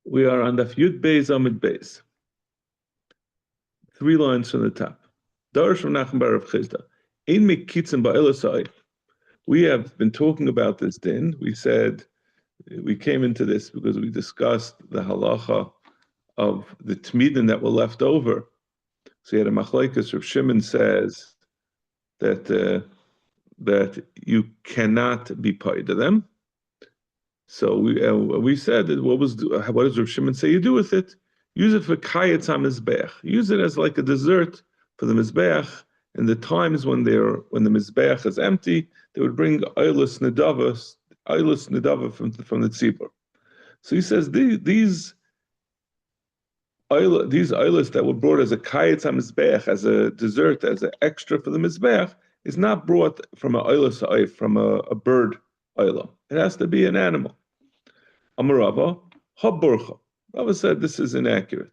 We are on the Yud Beis Amid Beis. 3 lines from the top. Darash from Nachum bar Rav Chizda. Ein mikitzim ba'elasai. We have been talking about this din. We said, we came into this because we discussed the halacha of the tmidin that were left over. So you had a machlokes. Rav Shimon says that you cannot be paid to them. So we said that what does Rav Shimon say you do with it? Use it for kayetz hamizbeach. Use it as like a dessert for the mizbeach. In the times when the mizbeach is empty, they would bring oilus nedava from the tzibur. So he says these oilus that were brought as a kayetz hamizbeach, as a dessert, as an extra for the mizbeach, is not brought from a oilus oif, from a bird oila. It has to be an animal. Amarava haburcha. Rava said this is inaccurate.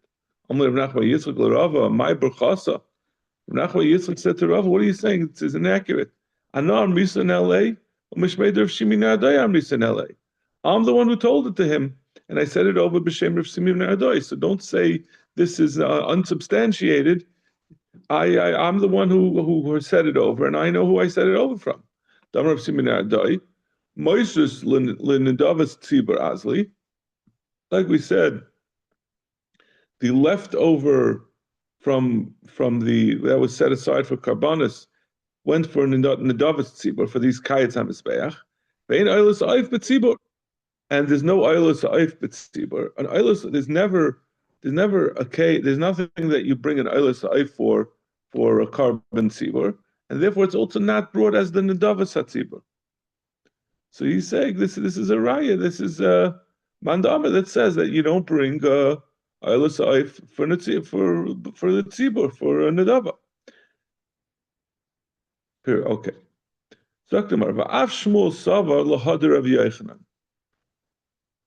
Amar Rav Nachman Yitzchak l'Rava, my burchasa. Rav Nachman Yitzchak said to Rava, what are you saying? This is inaccurate. Anar misa L.A. Mishmei Rav Shimi Nardai misa L.A. I'm the one who told it to him, and I said it over b'shem Rav Shimi Nardai. So don't say this is unsubstantiated. I'm the one who said it over, and I know who I said it over from. Dam Rav Shimi Nardai. Moises l'nedavas tzibur azli. Like we said, the leftover from the that was set aside for karbanis went for nedavas tzibur, for these kayetz hamizbeach. Vein oilus oif b'tzibur, and there's no oilus oif b'tzibur. An oilus there's never there's nothing that you bring an oilus oif for a carbon tzibur, and therefore it's also not brought as the nedavas hatzibur. So he's saying this is a raya. This is a mandama that says that you don't bring oilus oif for the tzibur, for a nedava. Okay.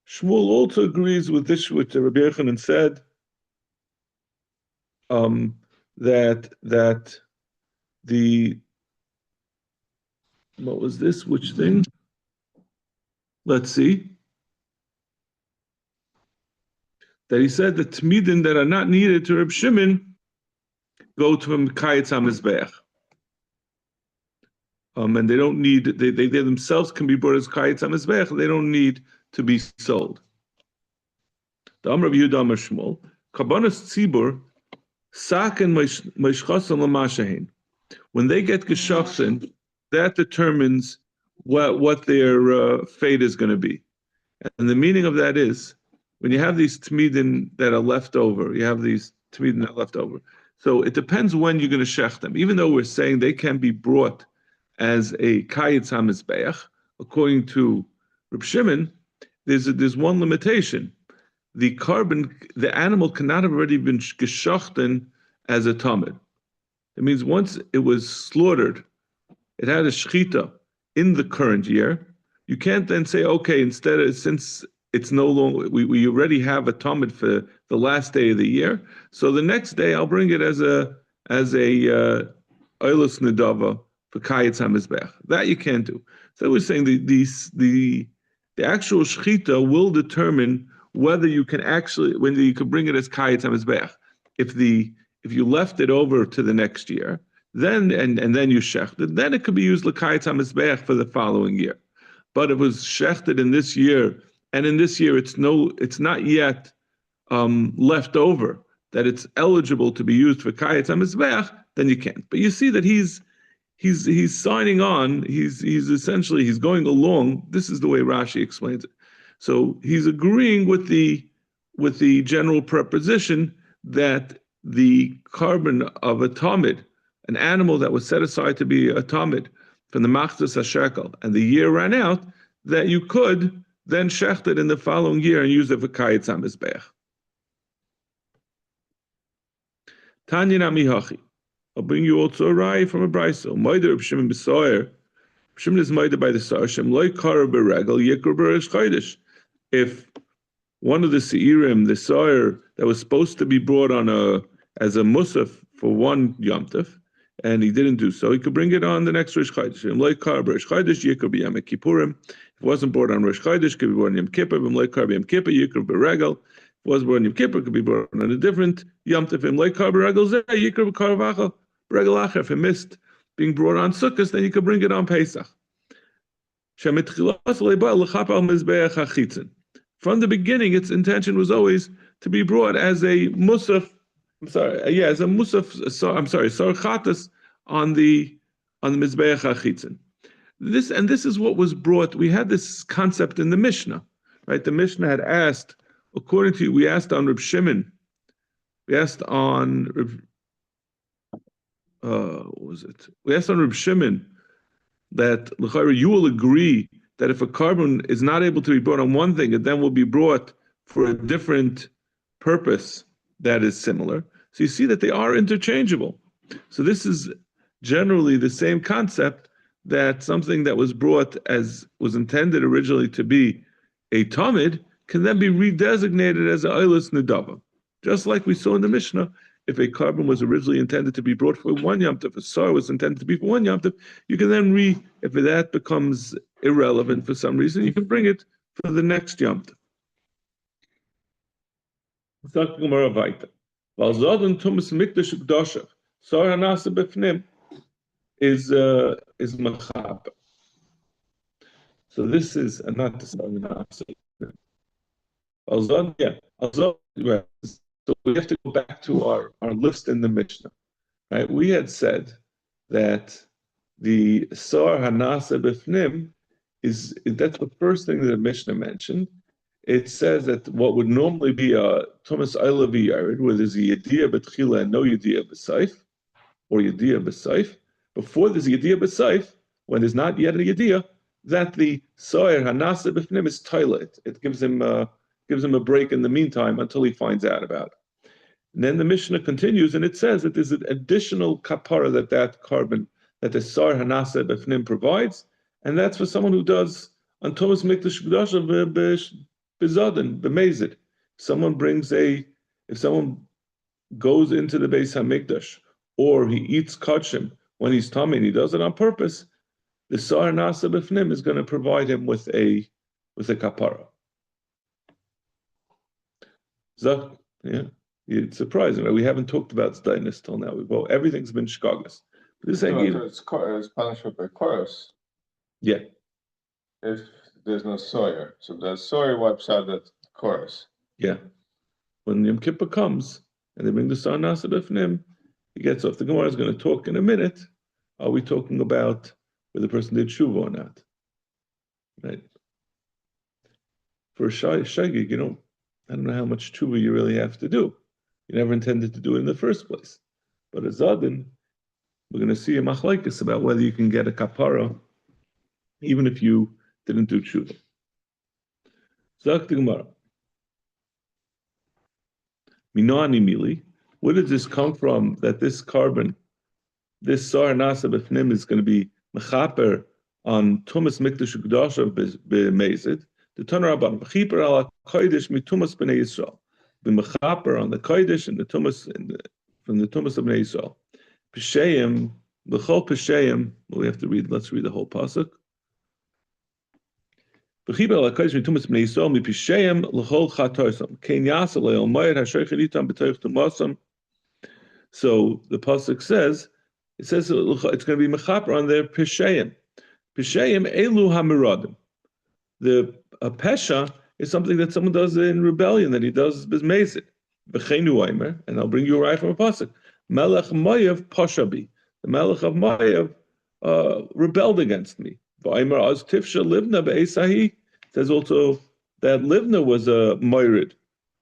Shmuel also agrees with this, which Rabbi Yochanan said, that the what was this? Which thing? Let's see. That he said the tmidin that are not needed to Reb Shimon go to kayetz hamizbeach. And they don't need, they themselves can be brought as kayetz hamizbeach. They don't need to be sold. The Amar of Yehuda Amar Shmuel, karbanos tzibur saken meishchasen l'mashahin. When they get geshachsen, that determines what their fate is going to be. And the meaning of that is, when you have these tmidin that are left over, So it depends when you're going to shech them. Even though we're saying they can be brought as a kayetz hamizbeach, according to Reb Shimon, there's one limitation. The animal cannot have already been geschachten as a tamid. It means once it was slaughtered, it had a shechita in the current year. You can't then say, okay, since it's no longer, we already have a tamid for the last day of the year, so the next day I'll bring it as a oilus nedava for kayetz hamizbech. That you can't do. So we're saying the actual shechita will determine whether you can bring it as kayetz hamizbech. If you left it over to the next year, then then you shechted, then it could be used l'kayetz hamizbech for the following year. But if it was shechted in this year, and in this year it's not yet left over, that it's eligible to be used for kayetz hamizbech, then you can't. But you see that he's signing on. He's essentially going along. This is the way Rashi explains it. So he's agreeing with the general preposition that the carbon of a tamid, an animal that was set aside to be a tamid from the machzas hashekel, and the year ran out, that you could then shecht it in the following year and use it for kayetz hamizbech. Tanya namihachi. I'll bring you also a raya from a brayso. Moider of Shimon b'soyer. Shimon is moider by the soyer. Shem loy kara b'regel yikra b'resh chodesh. If one of the seirim, the soyer that was supposed to be brought on as a musaf for one Yom Tov, and he didn't do so, he could bring it on the next Rosh Chodesh. Shem loy kara b'resh chodesh yikra b'yam kippurim. If it wasn't brought on Rosh Chodesh, could be brought on Yom Kippur. B'mloi kar b'Yom Kippur, yikra b'regel. If it wasn't brought on Yom Kippur, it could be brought on a different Yom Tov. B'mloi kar b'regel zeh, yikra b'kar v'achal b'regel acher. If it missed being brought on Sukkot, then you could bring it on Pesach. From the beginning, its intention was always to be brought as a musaf. As a musaf. Sarchatas on the mizbeach hachitzin. This is what was brought. We had this concept in the Mishnah, right? The Mishnah had asked, according to we asked on Reb Shimon, we asked on what was it? We asked on Reb Shimon that you will agree that if a carbon is not able to be brought on one thing, it then will be brought for a different purpose that is similar. So you see that they are interchangeable. So this is generally the same concept, that something that was brought as was intended originally to be a tamid can then be redesignated as an oilus nedava. Just like we saw in the Mishnah, if a carbon was originally intended to be brought for one Yom Tov, a sar was intended to be for one Yom Tov, you can then if that becomes irrelevant for some reason, you can bring it for the next Yom Tov. Is machab. So this is not the sar nasa. So we have to go back to our list in the Mishnah, right? We had said that the sar hanasa b'fnim that's the first thing that the Mishnah mentioned. It says that what would normally be a Thomas Eilavi Yared, where there's a Yediyah B'tchila and no Yediyah B'saif, or Yediyah B'saif, before there's a Yediyah B'saif, when there's not yet a Yediyah, that the Sa'ir Hanasa B'fnim is toilet. It gives him a break in the meantime until he finds out about it. And then the Mishnah continues, and it says that there's an additional kapara that carbon, that the Sa'ir Hanasa B'fnim provides, and that's for someone who does on Thomas Mikdash B'dasha B'zaden, B'mezid. If someone goes into the Beis HaMikdash, or he eats kachim when he's tummy and he does it on purpose, the Sa'ar Nasa B'fnim is going to provide him with a kapara. So, it's surprising, right? We haven't talked about Zdainis till now. Everything's been shkagas. It's punishment by chorus. Yeah. If there's no Sawyer. So the Sawyer wipes out that chorus. Yeah. When Yom Kippur comes and they bring the Sa'ar Nasa B'fnim, he gets off. The Gemara is going to talk in a minute. Are we talking about whether the person did tshuva or not? Right. For a shagig, I don't know how much tshuva you really have to do. You never intended to do it in the first place. But as Zadin, we're going to see a machlekes about whether you can get a kapara even if you didn't do tshuva. Zak the Gemara. Minani mili. Where does this come from that this carbon, this Sa'ar Nasa B'fnim, is going to be mechaper on Tumas Mikdash Ukdasha B'mezid? The Tanur Rabban, mechaper ala kodesh mitumas b'nei Yisrael. The mechaper on the kodesh and the tumas from the tumas of b'nei Yisrael. Pesheim, b'chol pesheim. Well, we have to read. Let's read the whole pasuk. Mechaper ala kodesh mitumas b'nei Yisrael mi pesheim l'chol chatoisam. Kein yasa le'el moed ha'shoichet itam b'toich tumasam. So the pasuk says, it's going to be mechaper on their pesheim. Pesheim elu hamiradim. The pesha is something that someone does in rebellion, that he does bezmezid. V'cheinu aimer, and I'll bring you a right from a pasuk. Melech Moav pashabi. The Melech of Moav rebelled against me. V'aimer az tifsha livna be'esahi. Says also that Livna was a moirid.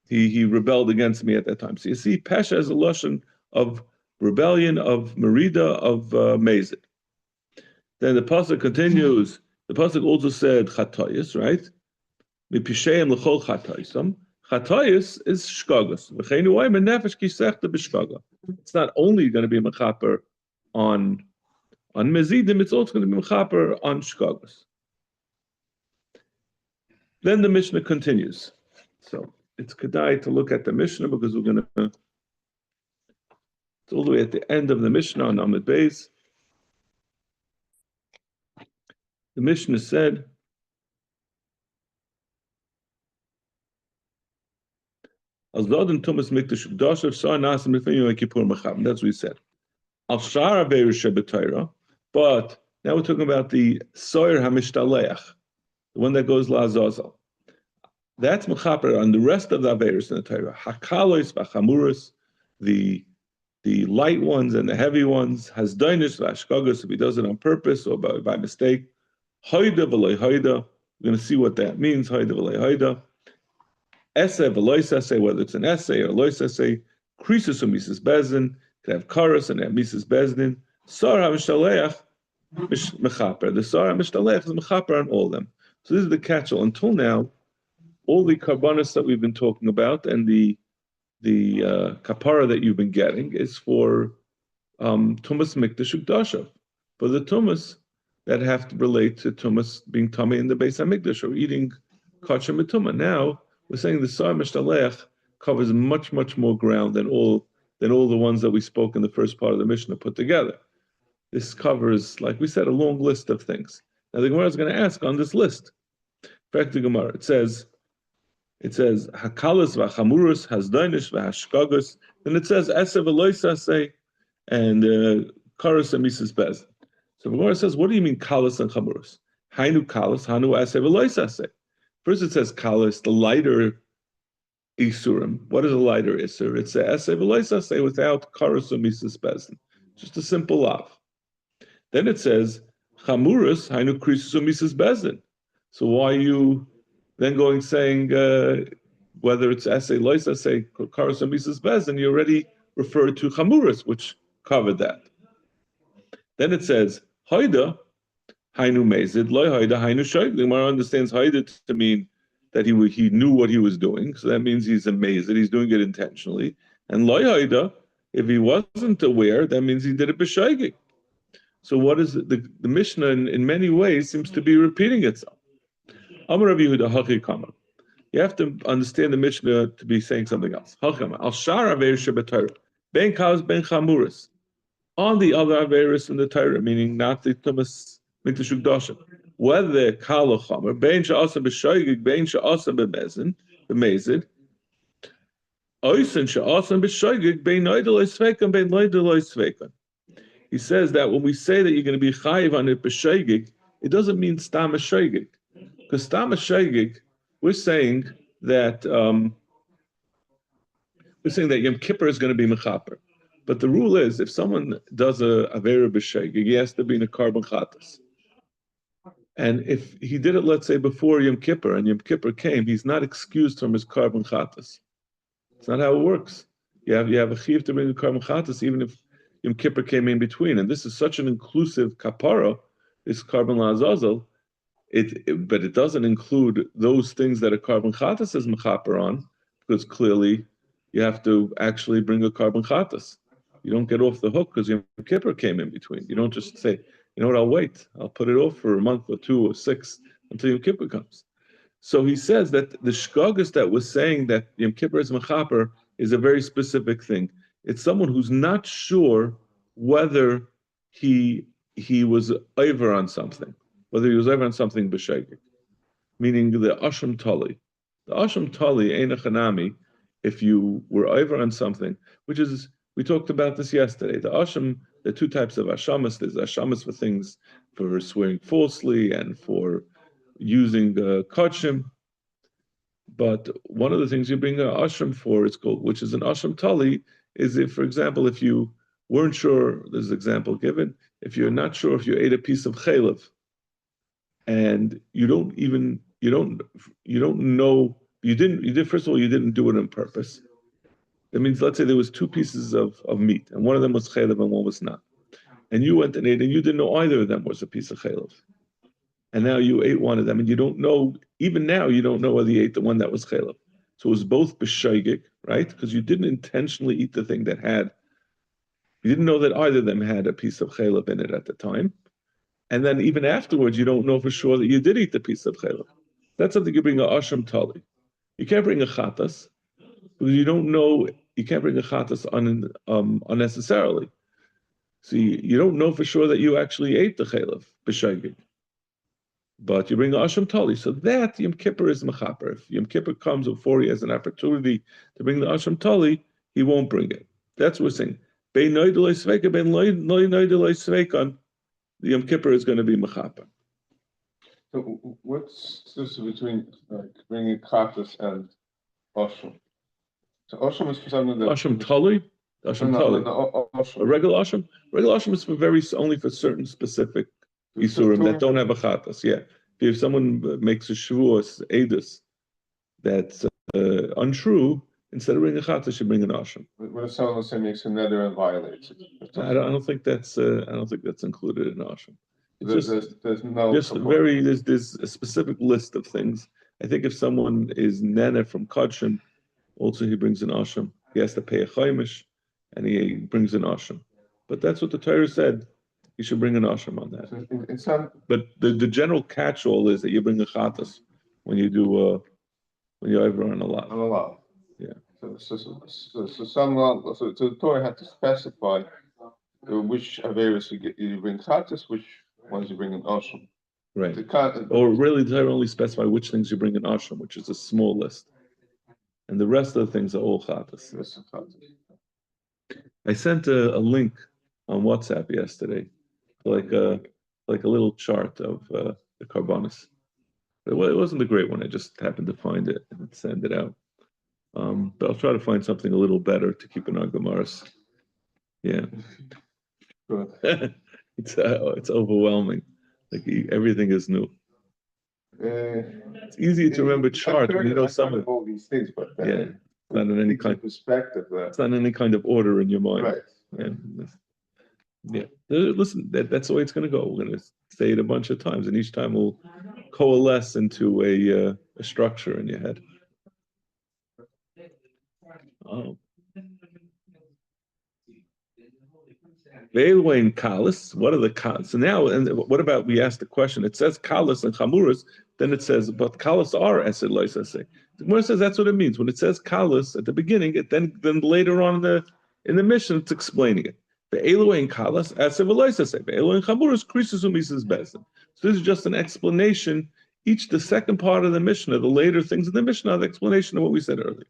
He rebelled against me at that time. So you see, pesha is a lashon of rebellion, of merida, of mezid. Then the pasuk continues. The pasuk also said chatayis, right? Mipisheim l'chol chatayisam. Chatayis is shkagas. V'cheinu oimer nefesh kisechta b'shkaga. It's not only going to be mechaper on mezidim, it's also going to be mechaper on shkagas. Then the Mishnah continues. So it's kedai to look at the Mishnah because we're going to. It's all the way at the end of the Mishnah on Amud Beis. The Mishnah said, Azad and Tumas Mikdash Dashav Sar Nasim Lefnim Yom Kippur Mechab. That's what he said. Al Shara Beirusha B'Torah, but now we're talking about the Soyer HaMishtaleach, the one that goes La'azazel. That's Mechaper on the rest of the Averis in the Torah. Hakalois V'Chamuras, the light ones and the heavy ones, Hasdainish V'Ashkagos, if he does it on purpose or by mistake. Hoida V'Loi Hoida, we're going to see what that means, Hoida V'Loi Hoida. Essay V'Lois Essay, whether it's an essay or Lois Essay, Krisus or Mises Bezdin, could have Karas and have Mises Bezdin. Sar HaMishtaleach, Mechaper. The Sar HaMishtaleach is Mechaper on all of them. So this is the catch-all. Until now, all the karbanos that we've been talking about and the kapara that you've been getting is for tumas mikdash ukdashav, for the tumas that have to relate to tumas being tummy in the Beis Hamikdash or eating kosher mituma. Now we're saying the Sar Mishdalech covers much more ground than all the ones that we spoke in the first part of the Mishnah put together. This covers, like we said, a long list of things. Now the Gemara is going to ask on this list. Back to Gemara, it says hakalas v'chamurus hasdainish v'hashkagos. Then it says esev eloisase and karas and mises bez. So the Gemara says, what do you mean kalas and chamurus? Hainu kalas, hanu esev eloisase. First it says kalas, the lighter isurim. What is a lighter isur? It's a esev eloisase without karas and mises bez. Just a simple lav. Then it says chamurus, hainu krisus and mises bezin. So why are you then going saying whether it's essay, lois essay, karas or mises bezin, you already referred to chamuras, which covered that. Then it says haida, hainu mezid, loy haida, hainu shoig. The Gemara understands haida to mean that he knew what he was doing, so that means he's amazed, he's doing it intentionally. And loy haida, if he wasn't aware, that means he did it b'shoigig. So what is it? The Mishnah in many ways seems to be repeating itself. Amar Rabbi Yehuda Hachi Kama. You have to understand the Mishnah to be saying something else. Hachama al shar averis shebeTorah ben kalas ben chamuras. On the other averis in the Torah, meaning not the tumas mikdash ukdashav, whether kal or chamer ben she'asa b'shoigig ben she'asa b'mezid, oisen she'asa b'shoigig ben noidel sveikan ben noidel sveikan. He says that when we say that you're going to be chayiv on it b'shoigig, it doesn't mean stam b'shoigig. Because Stam Shagig, we're saying that Yom Kippur is going to be mechaper. But the rule is, if someone does a avera b'shagig, he has to be in a carbon chatas. And if he did it, let's say, before Yom Kippur, and Yom Kippur came, he's not excused from his carbon chatas. It's not how it works. You have a chiv to bring a carbon chatas, even if Yom Kippur came in between. And this is such an inclusive kapara, this carbon la'azazel. But it doesn't include those things that a carbon chatas is mechaper on, because clearly you have to actually bring a carbon chatas. You don't get off the hook because Yom Kippur came in between. You don't just say, you know what, I'll wait. I'll put it off for a month or 2 or 6 until Yom Kippur comes. So he says that the shkagus that was saying that Yom Kippur is mechaper is a very specific thing. It's someone who's not sure whether he was over on something. Whether he was over on something b'shegig, meaning the asham tali. The asham tali ain't a chanami if you were over on something, which is, we talked about this yesterday. The asham, there are 2 types of ashamas. There's ashamas for things, for swearing falsely and for using kachim. But one of the things you bring an asham for, it's called, which is an asham tali, is if, for example, if you weren't sure, there's an example given, if you're not sure if you ate a piece of chaylev, and you don't know, you did first of all, you didn't do it on purpose. That means, let's say there was 2 pieces of meat, and one of them was chaylev and one was not. And you went and ate, and you didn't know either of them was a piece of chaylev. And now you ate one of them, and you don't know, even now, you don't know whether you ate the one that was chaylev. So it was both b'shaygik, right? Because you didn't intentionally eat the thing that had, you didn't know that either of them had a piece of chaylev in it at the time. And then even afterwards, you don't know for sure that you did eat the piece of chaylev. That's something you bring a asham tali. You can't bring a chatas because you don't know. You can't bring a chatas unnecessarily. So you don't know for sure that you actually ate the chaylev b'shagig. but you bring the Asham Tali. So that Yom Kippur is Mechaper. If Yom Kippur comes before he has an opportunity to bring the Asham Tali, he won't bring it. That's what we're saying. Bein Noidulai Sveika, Bein Noidulai Sveikan, the Yom Kippur is going to be Mechaper. So what's this between like bringing Katas and Osham? So Osham is for something that Asham Tali? Asham Tali. Osham. A regular Asham? Regular Asham is for only for certain specific Isurim that don't have a Chatas. Yeah. If someone makes a Shavuos, Edus, that's untrue, instead of bringing a Chatas, you bring an Asham. What if someone, let's say, makes a nether and violates it? I don't think that's included in Asham. It's there's no there's a specific list of things. I think if someone is nene from Kodshin, also he brings an Asham. He has to pay a chaimish, and he brings an Asham. But that's what the Torah said. You should bring an Asham on that. But the general catch-all is that you bring a Chatas when you do when you ever on a lot. On a lot. Yeah. So the Torah had to specify which Averis you bring Chatas, which ones you bring an Asham. Right. Or really, the Torah only specify which things you bring an Asham, which is a small list. And the rest of the things are all Chatas. I sent a link on WhatsApp yesterday, like a little chart of the Karbonis. It wasn't a great one. I just happened to find it and send it out. But I'll try to find something a little better to keep in our Gemaras. Yeah. It's overwhelming. Like everything is new. It's easy to remember chart when you know some of all these things, but yeah, it's not in any kind of perspective. It's not in any kind of order in your mind. Right. Yeah. Listen, that's the way it's going to go. We're going to say it a bunch of times, and each time we'll coalesce into a structure in your head. Oh. Veilwain kalis. What are the kalis? So now, and what about we asked the question? It says kalis and chamuras. Then it says, but kalis are esed loisase. The Gemara says that's what it means. When it says kalis at the beginning, then later on in the mission, it's explaining it. Veilwain kalis esed loisase. Veilwain chamuras krisus umisas besin. So this is just an explanation. The second part of the Mishnah, the later things in the Mishnah, the explanation of what we said earlier.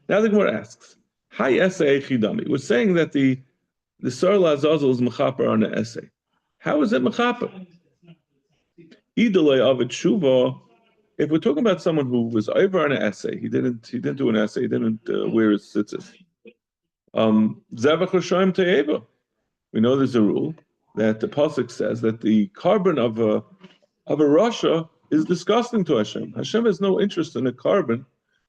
Now the Gemara asks, Hi essay chidami. We're saying that the Sarla Azazel is mechaper on the essay. How is it mechaper? Idalei avid shuva. If we're talking about someone who was over on an essay, he didn't do an essay, he didn't wear his tzitzis. Zavach l'shoim te'eva. We know there's a rule that the pasuk says that the carbon of a rasha is disgusting to Hashem. Hashem has no interest in a carbon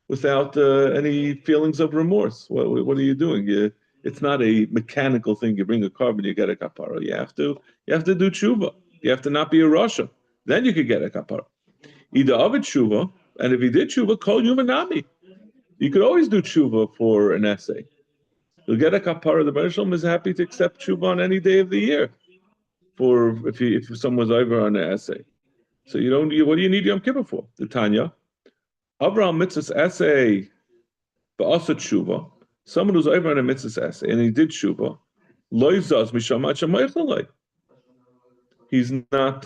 without any feelings of remorse. What are you doing? It's not a mechanical thing. You bring a carbon, you get a kapara. You have to do tshuva. You have to not be a rasha. Then you could get a kapara. Ida avid tshuva, and if he did tshuva, kol yumanami. You could always do tshuva for an essay. You'll get a kapara. The Baruch Shalom is happy to accept tshuva on any day of the year. For if someone's over on an essay, so what do you need Yom Kippur for? The Tanya, Avraham mitzvahs essay, ba'asa tshuva. Someone who's over on a mitzvahs essay and he did tshuva, loizaz mishamat shamaychalei. He's not.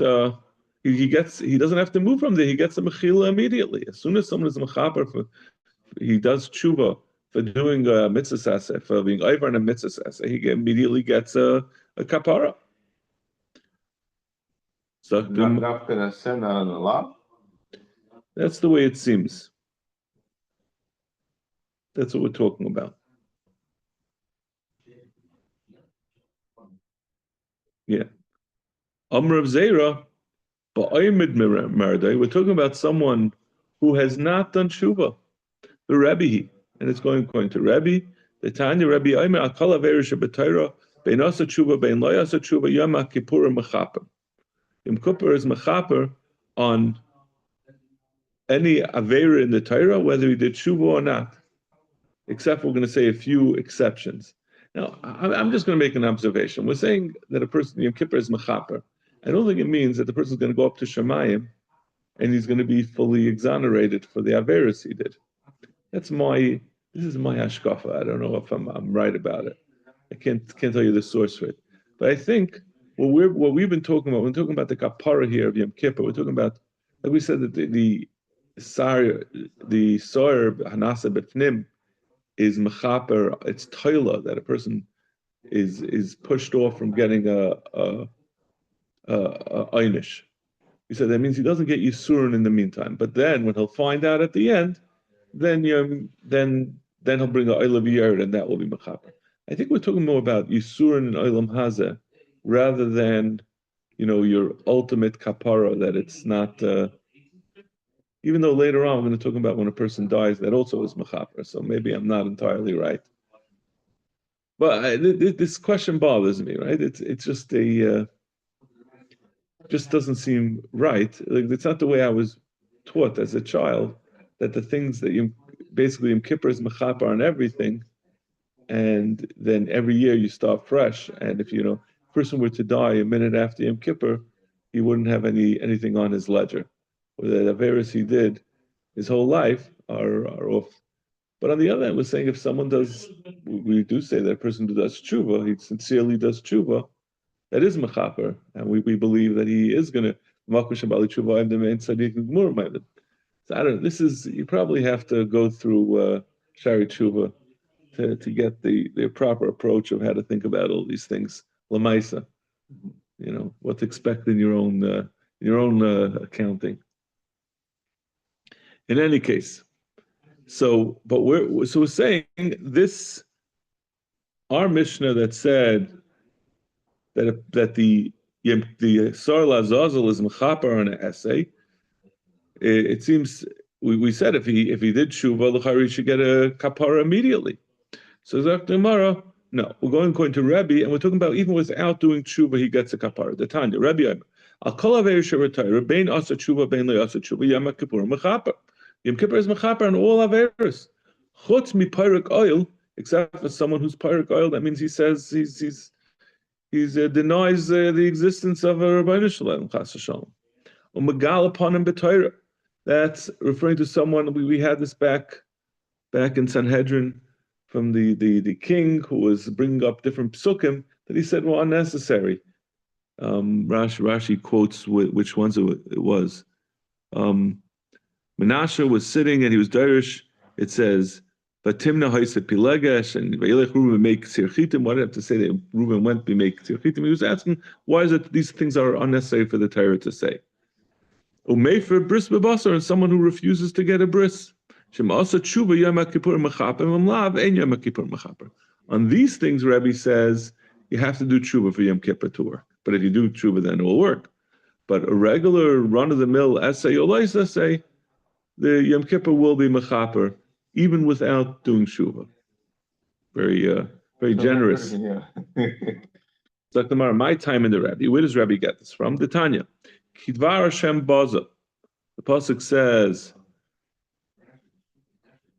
He doesn't have to move from there. He gets a mechila immediately. As soon as someone is mechaper, he does tshuva for doing a mitzvahs essay, for being over on a mitzvahs essay, he immediately gets a kapara. So not gonna send on a lot. That's the way it seems. That's what we're talking about. Yeah. Amr of Zera, we're talking about someone who has not done tshuva. The Rebbe, and it's going to Rebbe. The Tanya Rebbe Aimer Akala Verisha B'Torah Bein Asa Tshuva Bein Lo Asa Tshuva Yom Kippur Mechaper. Yom Kippur is mechaper on any avera in the Torah, whether he did tshuva or not. Except we're going to say a few exceptions. Now, I'm just going to make an observation. We're saying that a person Yom Kippur is mechaper. I don't think it means that the person is going to go up to Shemayim and he's going to be fully exonerated for the averas he did. This is my hashkafa. I don't know if I'm right about it. I can't tell you the source for it. But I think what we've been talking about, we're talking about the kapara here of Yom Kippur. We're talking about, like we said, that the sar hanasa b'fnim is mechaper. It's toila that a person is pushed off from getting a einish. He said that means he doesn't get yisurin in the meantime. But then when he'll find out at the end, then he'll bring a oilav yerd, and that will be mechaper. I think we're talking more about yisurin and oilam hazeh rather than your ultimate kapara, that it's not. Even though later on we're going to talk about when a person dies, that also is mechaper. So maybe I'm not entirely right. But this question bothers me, right? It's just just doesn't seem right. Like, it's not the way I was taught as a child, that the things that basically Yom Kippur is mechaper on everything, and then every year you start fresh. And if a person were to die a minute after Yom Kippur, he wouldn't have anything on his ledger, or the averos he did his whole life are off. But on the other hand, we're saying if someone does, we do say that a person who does tshuva, he sincerely does tshuva, that is mechaper, and we believe that he is going to makush abali tshuva and the main tzaddik gmur. So I don't know. This is, you probably have to go through shari tshuva to get the proper approach of how to think about all these things. Lamaisa, what to expect in your own accounting. In any case, but we're saying this, our Mishnah that said that the Sar Lazazel is mechaper on an essay. It seems we said if he did tshuva, l'chari should get a kapara immediately. So Zak Gemara, no, we're going according to Rebbe, and we're talking about even without doing tshuva, he gets a kapara. The Tanya, Rebbe, Al kol aver sheretayra, bein asa tshuva, bein le asa tshuva, Yom Kippur mechaper. Yom Kippur is mechaper on all averos. Chutz mi pyric oil, except for someone who's pyric oil. That means he says he denies the existence of a Rabbeinu Shalom, Chas Shalom. Umagal upon him b'Torah. That's referring to someone. We had this back in Sanhedrin from the king who was bringing up different psukim that he said were unnecessary. Rashi quotes which ones it was. Menashe was sitting and he was derish. It says, "Vatimna ha'isa pilegesh," and Vayelech Reuben make sirchitim. Why did I have to say that Reuben went to make sirchitim? He was asking, why is it these things are unnecessary for the Torah to say? Umefer bris bebasar, and someone who refuses to get a bris. Shemasa tshuva Yom Kippur mechaper, mamlav ein Yom Kippur mechaper. On these things, Rebbe says you have to do tshuva for Yom Kippur to work. But if you do tshuva, then it will work. But a regular run-of-the-mill essay or lice essay, the Yom Kippur will be mechaper, even without doing tshuva. Very generous. Yeah. It's like my time in the Rebbe. Where does Rebbe get this from? The Tanya. Kidvar Hashem Baza. The pasuk says,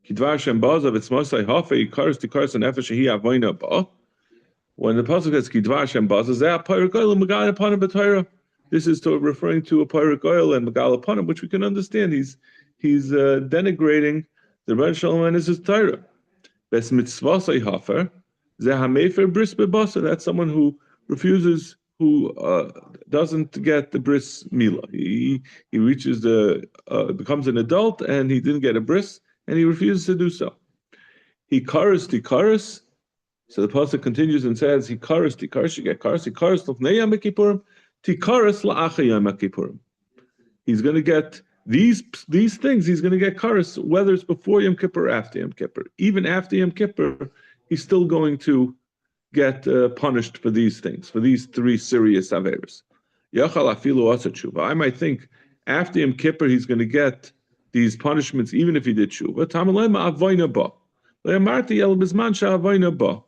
Kidvar Hashem Baza v'tzmosai hafei yikaros tikaros nefesh shehi avoina ba. When the pasuk says Kidvar Hashem Baza, zeh ha'payrik oil u'megal upon him b'Torah. This is referring to a payrik oil and megal upon him, which we can understand. He's denigrating the Rebbe Shalom and his Torah. Bes mitzvasai hafer zeh hamefer bris bebasa. That's someone who refuses, who doesn't get the bris milah. He reaches becomes an adult and he didn't get a bris and he refuses to do so. He karis. So the pasuk continues and says, he karis, you get karis, he karis lefnei Yom Kippurim, tikaris la'achar Yom Kippurim. He's going to get these things. He's going to get karis, whether it's before Yom Kippur or after Yom Kippur. Even after Yom Kippur, he's still going to get punished for these things, for these three serious averos. Yachal afilu asa tshuva. I might think after Yom Kippur he's going to get these punishments, even if he did tshuva. Tamalema avoyna ba. Le'amarti el bizman she'avoyna ba.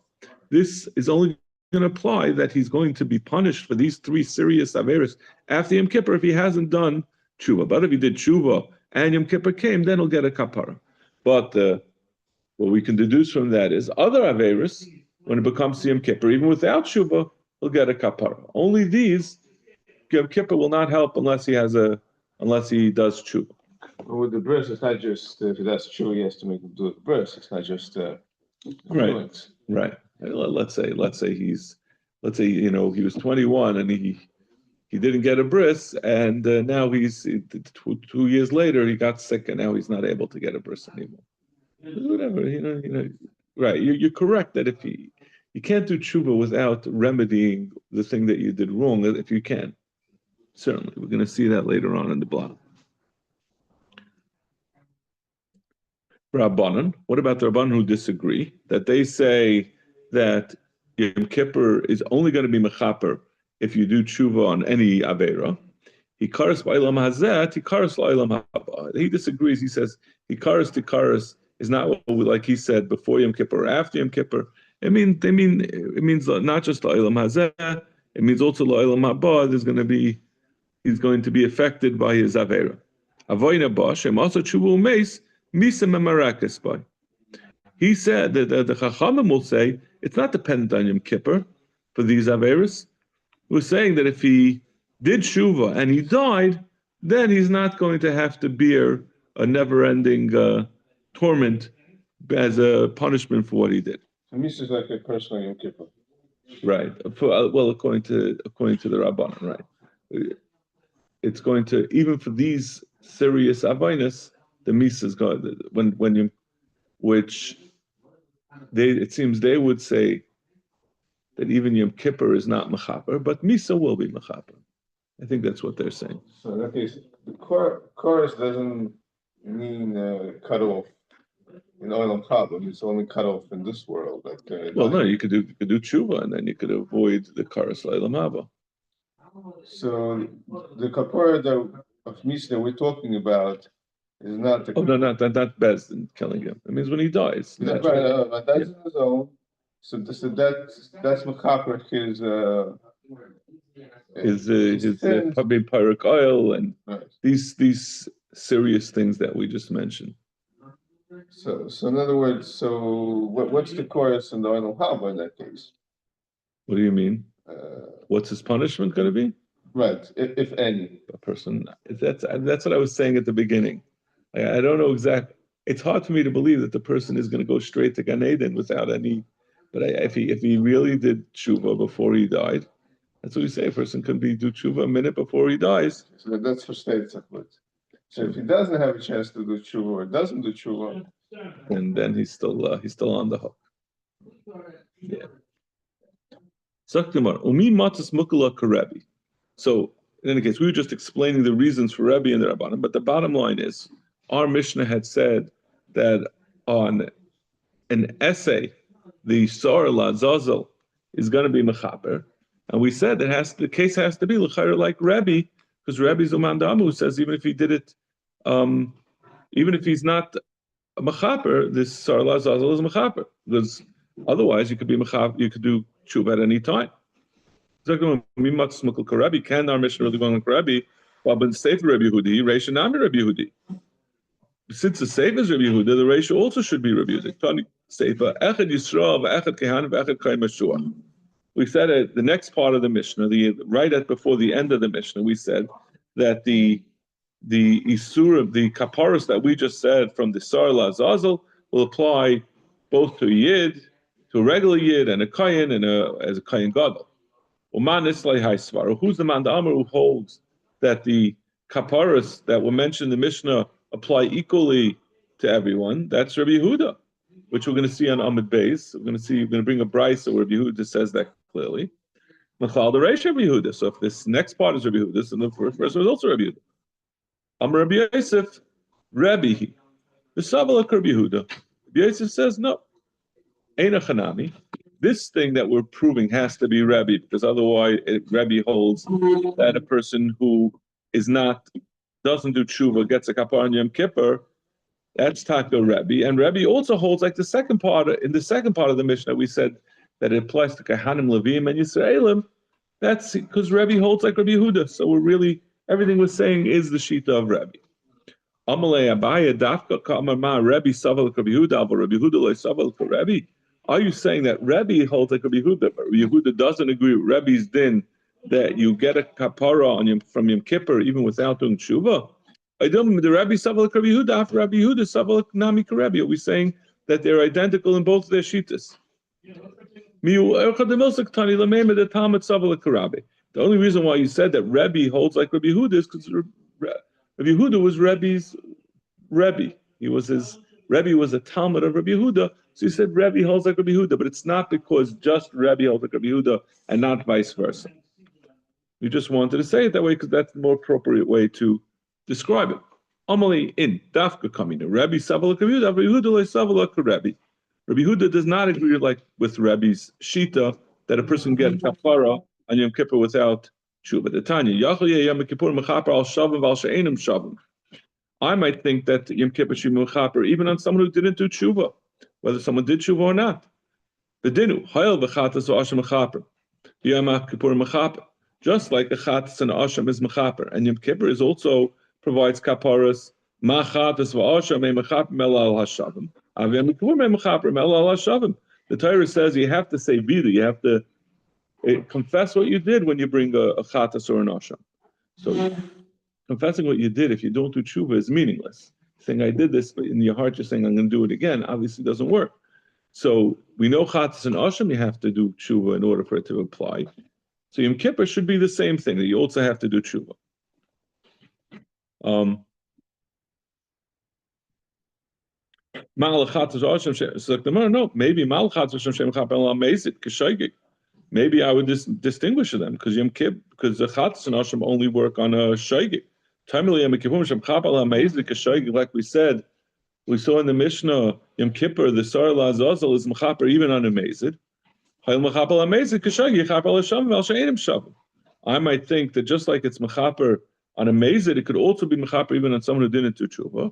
This is only going to apply that he's going to be punished for these three serious averos after Yom Kippur if he hasn't done tshuva. But if he did tshuva and Yom Kippur came, then he'll get a kapara. But what we can deduce from that is other averos, when it becomes Yom Kippur, even without tshuva, he'll get a kapara. Only these, Yom Kippur will not help unless he does tshuva. Well, with the bris, it's not just if that's true, he has to make him do the bris. It's not just right. Let's say he's let's say, he was 21 and he didn't get a bris, and now 2 years later he got sick, and now he's not able to get a bris anymore. Whatever, right? You're correct that if you can't do tshuva without remedying the thing that you did wrong. If you can, certainly, we're going to see that later on in the block. Rabbanan. What about the Rabbanan who disagree? That they say that Yom Kippur is only going to be mechaper if you do tshuva on any avera. Hikaras ba'olam hazeh, hikaras la'olam haba. He disagrees. He says hikaras tikaras is not like he said before Yom Kippur or after Yom Kippur. It means not just la'olam hazeh. It means also la'olam haba. He's going to be affected by his avera. Avoyna bash and also tshuva umeis misa memarakis by. He said that the Chachamim will say it's not dependent on Yom Kippur for these averas. We're saying that if he did tshuva and he died, then he's not going to have to bear a never-ending torment as a punishment for what he did. So this is like a personal Yom Kippur. Right. According to the Rabbanan, right. It's going to, even for these serious avainas, the misa is going when you, which it seems they would say that even Yom Kippur is not mechaper, but misa will be mechaper. I think that's what they're saying. So in that case, the chorus doesn't mean cut off in olam haba. It's only cut off in this world. No, you could do tshuva, and then you could avoid the chorus olam haba. So the kapara of misa that we're talking about is not the. Oh no, not Bezdin killing him. It means when he dies. That's in his own. So that's mechaper his probably pyric oil and right. these serious things that we just mentioned. So in other words, what's the chorus in the oil haba in that case? What do you mean? What's his punishment going to be? Right, if any. A person. That's what I was saying at the beginning. I don't know exactly. It's hard for me to believe that the person is going to go straight to Gan Eden without any. But if he really did tshuva before he died, that's what we say. A person can do tshuva a minute before he dies. So that's for state tzachut. So if he doesn't have a chance to do tshuva or doesn't do tshuva, and then he's still on the hook. Yeah. So in any case, we were just explaining the reasons for Rebbe and the Rabbanim, but the bottom line is, our Mishnah had said that on an essay, the Sar Lazazel is going to be mechaper, and we said the case has to be l'chayr like Rebbe, because Rebbe's Uman Damu says even if he did it, even if he's not a mechaper, this Sar Lazazel is mechaper, because otherwise you could be mechaper, you could do tshuva at any time. Can our Mishnah really go on Rabbi? Well, but Sefer Rabbi Yehudi, Reisha Nami Rabbi Yehudi. Since the Sefer is Rabbi Yehuda, the Reisha also should be Rabbi Yehudi. Tani Sefer Echad Yisrael v'Echad Kehan v'Echad Kayim Yeshua. We said at the next part of the Mishnah, before the end of the Mishnah, we said that the Isur of the Kaparos that we just said from the Sar Lazazel will apply both to a Yid, to a regular Yid, and a Kayin, and as a Kayin Gadol. Who's the man who holds that the kaparas that were mentioned in the Mishnah apply equally to everyone? That's Rabbi Yehuda, which we're going to see on Amud Beis. We're going to bring a brisa where Rabbi Yehuda says that clearly. Machal the Reish Rabbi Yehuda. So if this next part is Rabbi Yehuda, then the first verse is also Rabbi Yehuda. Amar Rabbi Yosef, Rabbi the Savalak Rabbi Yehuda. Rabbi Yosef says no. Eina Chanami. This thing that we're proving has to be Rebbe, because otherwise Rebbe holds that a person who doesn't do tshuva gets a kapar on Yom Kippur. That's Taka Rebbe, and Rebbe also holds like the second part of the Mishnah. We said that it applies to Kahanim, Levim, and Yisraelim. That's because Rebbe holds like Rabbi Yehuda. So we're really everything we're saying is the shita of Rebbe. Amalei Abaya Dafka Kamar Ma Rebbe Saval Rabbi Yehuda, but Rabbi Yehuda lo Saval Rebbe. Are you saying that Rebbe holds like Rabbi Yehuda, but Rabbi Yehuda doesn't agree with Rebbe's din that you get a kapara from Yom Kippur even without doing tshuva? I don't mean the Rebbe Savalak Rabbi Yehuda after Rabbi Yehuda Savalak Nami Rebbe. Are we saying that they're identical in both their shittas? The only reason why you said that Rebbe holds like Rabbi Yehuda is because Rabbi Yehuda was Rebbe's Rebbe. Rebbe was a Talmud of Rabbi Yehuda, so he said Rebbe holds like Rabbi Yehuda, but it's not because just Rebbe holds like Rabbi Yehuda and not vice versa. We just wanted to say it that way because that's the more appropriate way to describe it. Amali in Dafka coming to Rebbe Savala Rabbi Yehuda le Savala Rebbe. Rabbi Yehuda does not agree like with Rebbe's Shita that a person gets kapara on Yom Kippur without tshuva. The Tanya Yachol Yom Kippur mechaper al shavim val she'enim shavim. I might think that Yom Kippur should be mechaper even on someone who didn't do tshuva, whether someone did tshuva or not. The dinu hayel v'chatas v'ashem mechaper. Yom Kippur mechaper. Just like the chatas and asham is mechaper, and Yom Kippur is also provides kaparas. Ma chatas v'asham me mechaper melal hashavim. Avim Kippur me mechaper melal hashavim. The Torah says you have to say vidu. You have to confess what you did when you bring a chatas or an asham. So confessing what you did, if you don't do tshuva, is meaningless. Saying I did this, but in your heart you're saying I'm going to do it again, obviously doesn't work. So we know chatas and asham, you have to do tshuva in order for it to apply. So Yom Kippur should be the same thing, that you also have to do tshuva. No, maybe maybe I would distinguish them because Yom Kippur, because the chatas and asham only work on a shaygig. Like we said, we saw in the Mishnah, Yom Kippur, the Sar Lazazel is mechaper even on a mezid. I might think that just like it's mechaper on a mezid, it could also be mechaper even on someone who didn't do tshuva.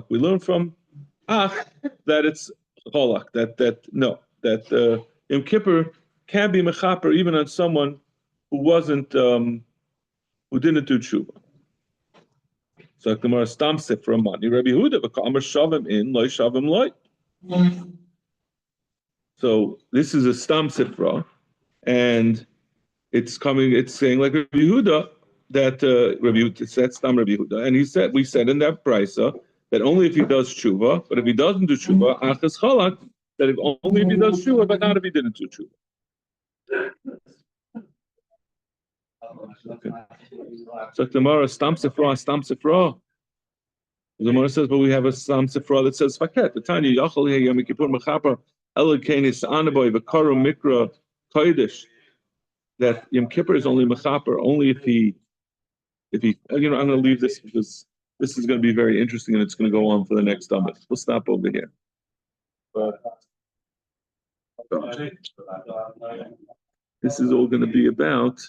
We learn from Ach that it's cholak, that Yom Kippur can be mechaper even on someone who wasn't who didn't do tshuva. So the Gemara stam sifra mani Rabbi Yehuda v'kamar shavim in loy shavim loy. So this is a stam sifra, and it's saying like Rabbi Yehuda that Rabbi Yehuda said stam Rabbi Yehuda, and we said in that brisa that only if he does tshuva, but if he doesn't do tshuva, achas chalak, that only if he does tshuva, but not if he didn't do tshuva. Okay. So tomorrow stam sifra. The Gemara says, but we have a stam sifra that says faket. The Tanya yachol Yom Kippur mechaper elikenis anaboy v'karu mikra kodesh. That Yom Kippur is only mechaper only if he. I'm going to leave this because this is going to be very interesting and it's going to go on for the next summit. We'll stop over here. This is all going to be about